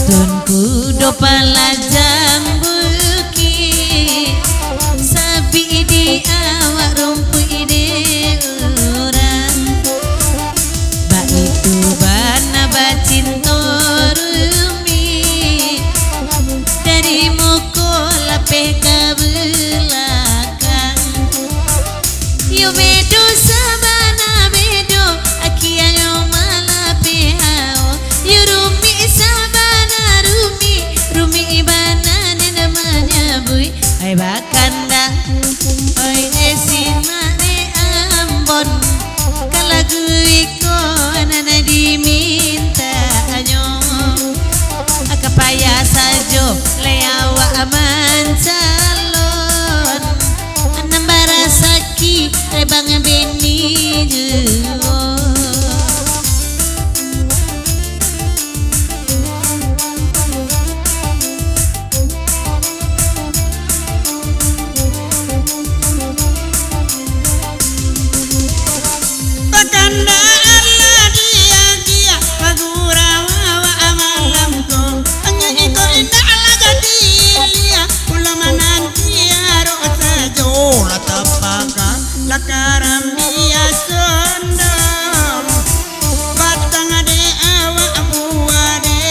tunku do palajang buki sabi di awak rumpu ide orang ba itu bana bacinto rumi dari mukul lape ke belakang yo bedo sabana bedo akianyo malape hao yo rumi sabana rumi ibana ne namanya bui ai bakanda oi esima ne ambon kala guiko nana diminta anyo akapaya sajo leawa aman calon anambara saki rebang beni juo Karambia sondong batang ade awak buah de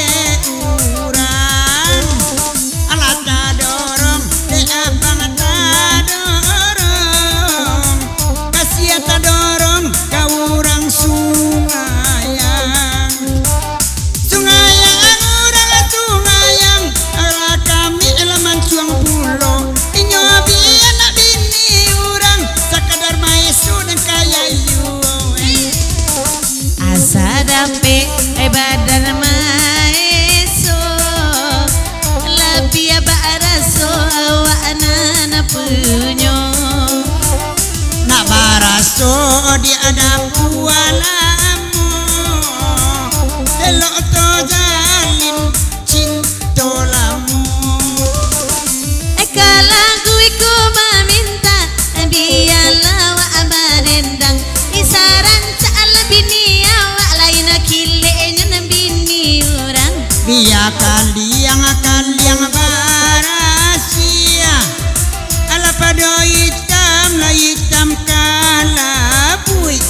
urang alat dorong de abang dorong kasih dorong kau urang sungayang urang ala kami eleman cuang pulau inyobi anak bini urang sakadar sudah kaya you asa dampe badan maeso lebih baraso awak anana punyo nak baraso di ada pualamu delok to jalin cinta lamu kalau ku meminta biarlah wa abarendang isaran cala bini awak lain kilenya bini orang biar kaliang barasia ala pado hitam kalapui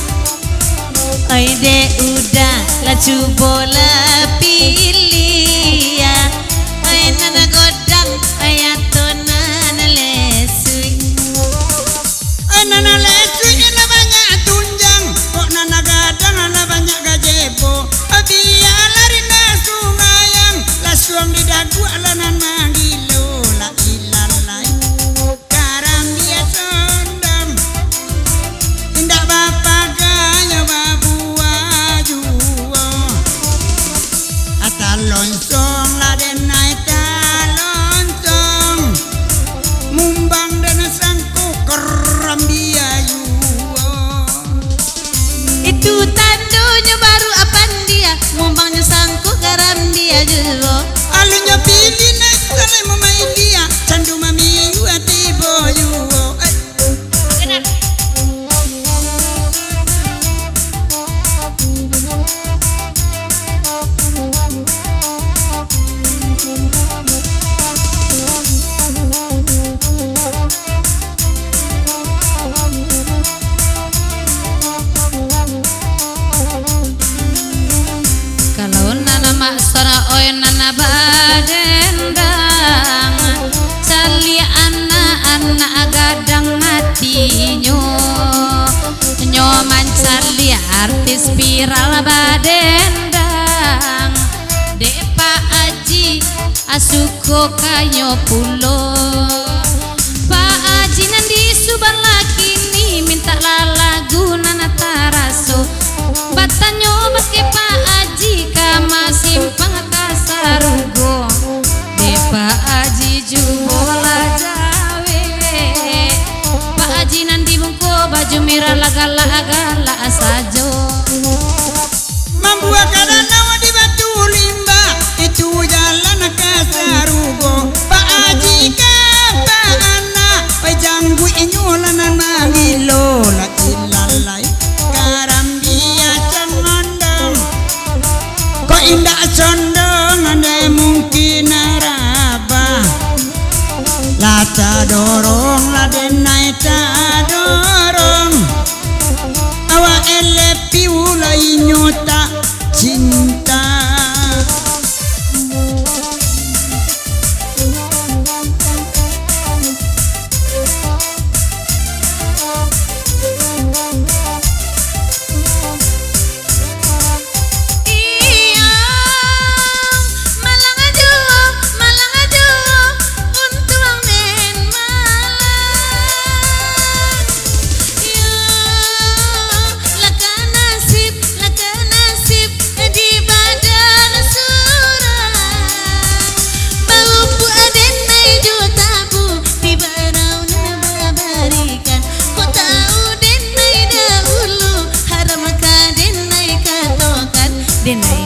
oi de udah la cubola pilih ya oi nana godang ayato nana lesui nana lesu ina banyak tunjang kok nana gadang nana banyak gajebo biar lari na sungayang lasuang di dagu ala nana gilo la ilalai karang dia sondam indah bapak gaya babu ajuo atalonsong la denai talonsong mumbang dana sangku kerambia itu tandonya baru apaan dia mumbangnya sangku garam dia juo alunya pilih naik salai memain dia candu mami hati boyu maksara oi nana badendang sali anak gadang hatinya nyoman sali artis viral badendang depa aji asuko kanyo pulo Pak Aji nandi subar laki ni minta lagu nana taraso batanyo maske Pak Aji kama simpang kasarugo de Pak Aji jubola jawe Pak Aji nandi bungko baju merah lagala sajo membuat karena di batu limba itu jalan kasarugo Pak Aji kapana pejanggu inyolan nangilo la ilalai karambia cangandang kok indah condong ande mung ta dorong la denai ta dorong awa ele piulai nyota cinta Denai